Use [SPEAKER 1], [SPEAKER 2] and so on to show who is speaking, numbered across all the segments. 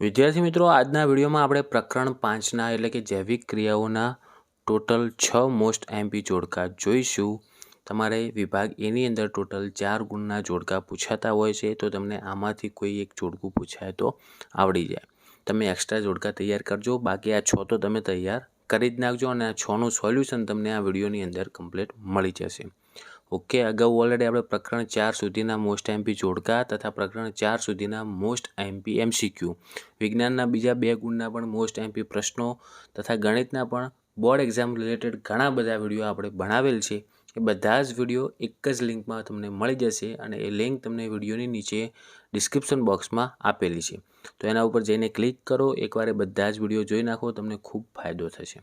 [SPEAKER 1] વિદ્યાર્થી મિત્રો, આજના વિડીયોમાં આપણે પ્રકરણ 5ના એટલે કે જૈવિક ક્રિયાઓના ટોટલ 6 મોસ્ટ એમપી જોડકા જોઈશું. તમારે વિભાગ એની અંદર ટોટલ 4 ગુણના જોડકા પૂછાતા હોય છે, તો તમને આમાંથી કોઈ એક જોડકું પૂછાય તો આવડી જાય. તમે એક્સ્ટ્રા જોડકા તૈયાર કરજો, બાકી આ 6 તો તમે તૈયાર કરી જ નાખજો અને આ 6નું સોલ્યુશન તમને આ વિડીયોની અંદર કમ્પ્લીટ મળી જશે. ઓકે, અગાઉ ઓલરેડી આપણે પ્રકરણ 4 સુધીના મોસ્ટ એમપી જોડકા તથા પ્રકરણ 4 સુધીના મોસ્ટ એમપી એમસીક્યુ, વિજ્ઞાનના બીજા 2 ગુણના પણ મોસ્ટ એમપી પ્રશ્નો તથા ગણિતના પણ બોર્ડ એક્ઝામ રિલેટેડ ઘણા બધા વિડીયો આપણે બનાવેલ છે. એ બધા જ વિડીયો એક જ લિંકમાં તમને મળી જશે અને એ લિંક તમને વિડીયોની નીચે ડિસ્ક્રિપ્શન બોક્સમાં આપેલી છે. તો એના ઉપર જઈને ક્લિક કરો, એકવાર બધા જ વિડીયો જોઈ નાખો, તમને ખૂબ ફાયદો થશે.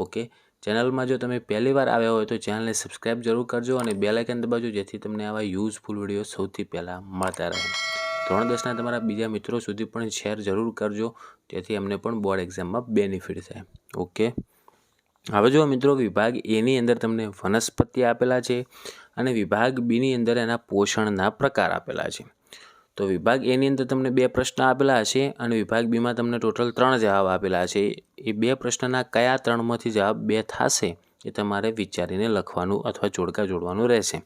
[SPEAKER 1] ઓકે, ચેનલમાં જો તમે પહેલી વાર આવ્યા હોય તો ચેનલને સબસ્ક્રાઈબ જરૂર કરજો અને બેલ આઇકન દબાવજો, જેથી તમને આવા યુઝફુલ વિડીયો સૌથી પહેલાં મળતા રહે. ધોરણ 10ના તમારા બીજા મિત્રો સુધી પણ શેર જરૂર કરજો, જેથી અમને પણ બોર્ડ એક્ઝામમાં બેનિફિટ થાય. ઓકે, હવે જો મિત્રો, વિભાગ એની અંદર તમને વનસ્પતિ આપેલા છે અને વિભાગ બીની અંદર એના પોષણના પ્રકાર આપેલા છે. તો વિભાગ એની અંદર તમને 2 પ્રશ્ન આપેલા હશે અને વિભાગ બીમાં તમને ટોટલ 3 જવાબ આપેલા છે. એ 2 પ્રશ્નના કયા 3માંથી જવાબ 2 થશે એ તમારે વિચારીને લખવાનું અથવા જોડકા જોડવાનું રહેશે.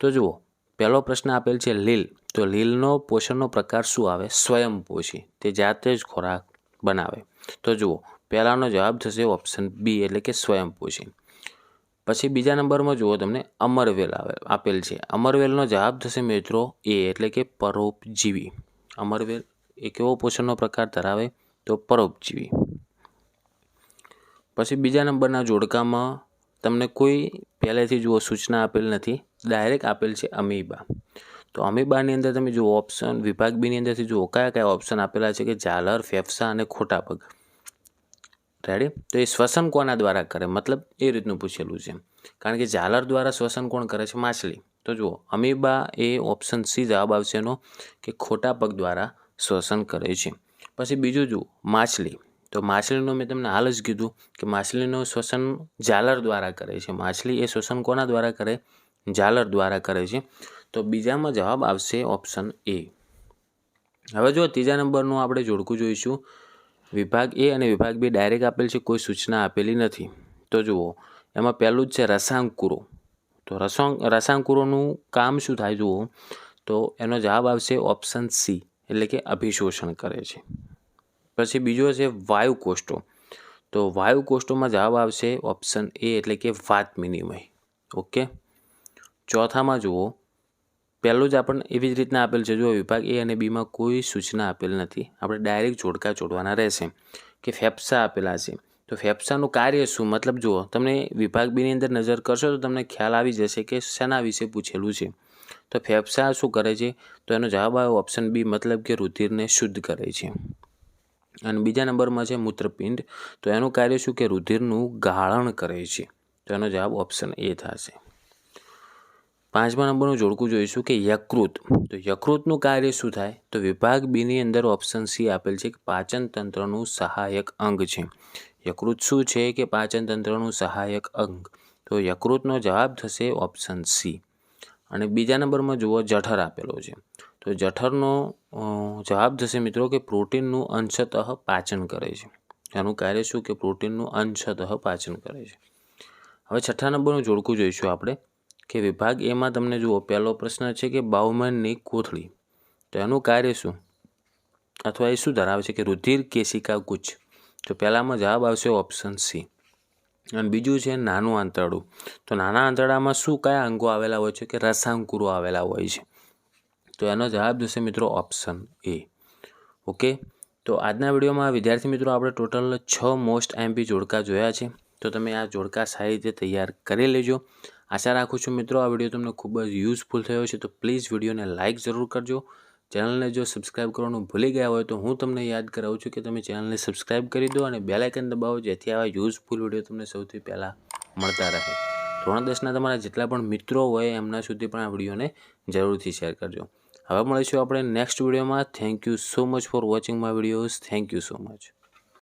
[SPEAKER 1] તો જુઓ, પહેલો પ્રશ્ન આપેલ છે લીલ. તો લીલનો પોષણનો પ્રકાર શું આવે? સ્વયંપોષી, તે જાતે જ ખોરાક બનાવે. તો જુઓ, પહેલાનો જવાબ થશે ઓપ્શન બી એટલે કે સ્વયંપોષી. પછી બીજા નંબરમાં જુઓ, તમને અમરવેલ આપેલ છે. અમરવેલનો જવાબ થશે મિત્રો એ એટલે કે પરોપજીવી. અમરવેલ એ કેવો પોષણનો પ્રકાર ધરાવે? તો પરોપજીવી. પછી બીજા નંબરના જોડકામાં તમને કોઈ પહેલેથી જુઓ સૂચના આપેલ નથી, ડાયરેક્ટ આપેલ છે અમીબા. તો અમીબાની અંદર તમે જુઓ ઓપ્શન વિભાગ બીની અંદરથી જુઓ કયા કયા ઓપ્શન આપેલા છે કે ઝાલર, ફેફસા અને ખોટા પગ. રેડી? તો એ શ્વસન કોના દ્વારા કરે? મતલબ એ રીતનું પૂછેલું છે, કારણ કે ઝાલર દ્વારા શ્વસન કોણ કરે છે? માછલી. તો જુઓ, અમીબા એ ઓપ્શન સી જવાબ આવશે એનો કે ખોટા પગ દ્વારા શ્વસન કરે છે. પછી બીજું જુઓ, માછલી. તો માછલીનું મેં તમને હાલ જ કીધું કે માછલીનું શ્વસન ઝાલર દ્વારા કરે છે. માછલી એ શ્વસન કોના દ્વારા કરે? ઝાલર દ્વારા કરે છે. તો બીજામાં જવાબ આવશે ઓપ્શન એ. હવે જો ત્રીજા નંબરનું આપણે જોડકું જોઈશું. વિભાગ એ અને વિભાગ બી ડાયરેક્ટ આપેલ છે, કોઈ સૂચના આપેલી નથી. તો જુઓ, એમાં પહેલું જ છે રસાંકુરો. તો રસાંકુરોનું કામ શું થાય જુઓ, તો એનો જવાબ આવશે ઓપ્શન સી એટલે કે અભિશોષણ કરે છે. પછી બીજો છે વાયુકોષ્ઠો. તો વાયુકોષ્ઠોમાં જવાબ આવશે ઓપ્શન એ એટલે કે વાત વિનિમય. ઓકે, ચોથામાં જુઓ, પહેલું જ આપણને એવી જ રીતના આપેલ છે. જો વિભાગ એ અને બીમાં કોઈ સૂચના આપેલ નથી, આપણે ડાયરેક્ટ જોડકા જોડવાના રહેશે. કે ફેફસા આપેલા છે. તો ફેફસાનું કાર્ય શું? મતલબ જુઓ, તમને વિભાગ બીની અંદર નજર કરશો તો તમને ખ્યાલ આવી જશે કે શેના વિશે પૂછેલું છે. તો ફેફસા શું કરે છે? તો એનો જવાબ આવે ઓપ્શન બી, મતલબ કે રુધિરને શુદ્ધ કરે છે. અને બીજા નંબરમાં છે મૂત્રપિંડ. તો એનું કાર્ય શું? કે રુધિરનું ગાળણ કરે છે. તો એનો જવાબ ઓપ્શન એ થશે. 5મા નંબરનું જોડકું જોઈશું કે યકૃત. તો યકૃતનું કાર્ય શું થાય? તો વિભાગ બીની અંદર ઓપ્શન સી આપેલ છે કે પાચન તંત્રનું સહાયક અંગ છે. યકૃત શું છે? કે પાચન તંત્રનું સહાયક અંગ. તો યકૃતનો જવાબ થશે ઓપ્શન સી. અને બીજા નંબરમાં જુઓ, જઠર આપેલો છે. તો જઠરનો જવાબ થશે મિત્રો કે પ્રોટીનનું અંશતઃ પાચન કરે છે. એનું કાર્ય શું? કે પ્રોટીનનું અંશતઃ પાચન કરે છે. હવે 6થા નંબરનું જોડકું જોઈશું આપણે કે વિભાગ એમાં તમને જુઓ, પહેલો પ્રશ્ન છે કે બાઉમેનની કોથળી. તો એનું કાર્ય શું અથવા એ શું ધરાવે છે? કે રુધિર કેશિકા ગુચ્છ. તો પહેલામાં જવાબ આવશે ઓપ્શન સી. અને બીજું છે નાનું આંતરડું. તો નાના આંતરડામાં શું કયા અંગો આવેલા હોય છે? કે રસાંકુરો આવેલા હોય છે. તો એનો જવાબ થશે મિત્રો ઓપ્શન એ. ઓકે, તો આજના વિડીયોમાં વિદ્યાર્થી મિત્રો આપણે ટોટલ 6 મોસ્ટ એમપી જોડકા જોયા છે. તો તમે આ જોડકા સારી રીતે તૈયાર કરી લેજો. આશા રાખું છું મિત્રો આ વિડીયો તમને ખૂબ જ યુઝફુલ થયો છે. તો પ્લીઝ વિડીયોને લાઇક જરૂર કરજો. ચેનલને જો સબસ્ક્રાઈબ કરવાનું ભૂલી ગયા હોય તો હું તમને યાદ કરાવું છું કે તમે ચેનલને સબસ્ક્રાઈબ કરી દો અને બેલ આઇકન દબાવો, જેથી આવા યુઝફુલ વિડીયો તમને સૌથી પહેલાં મળતા રહે. ધોરણ 10ના તમારા જેટલા પણ મિત્રો હોય એમના સુધી પણ આ વિડીયોને જરૂરથી શેર કરજો. હવે મળીશું આપણે નેક્સ્ટ વિડીયોમાં. Thank you so much for watching my videos. Thank you so much.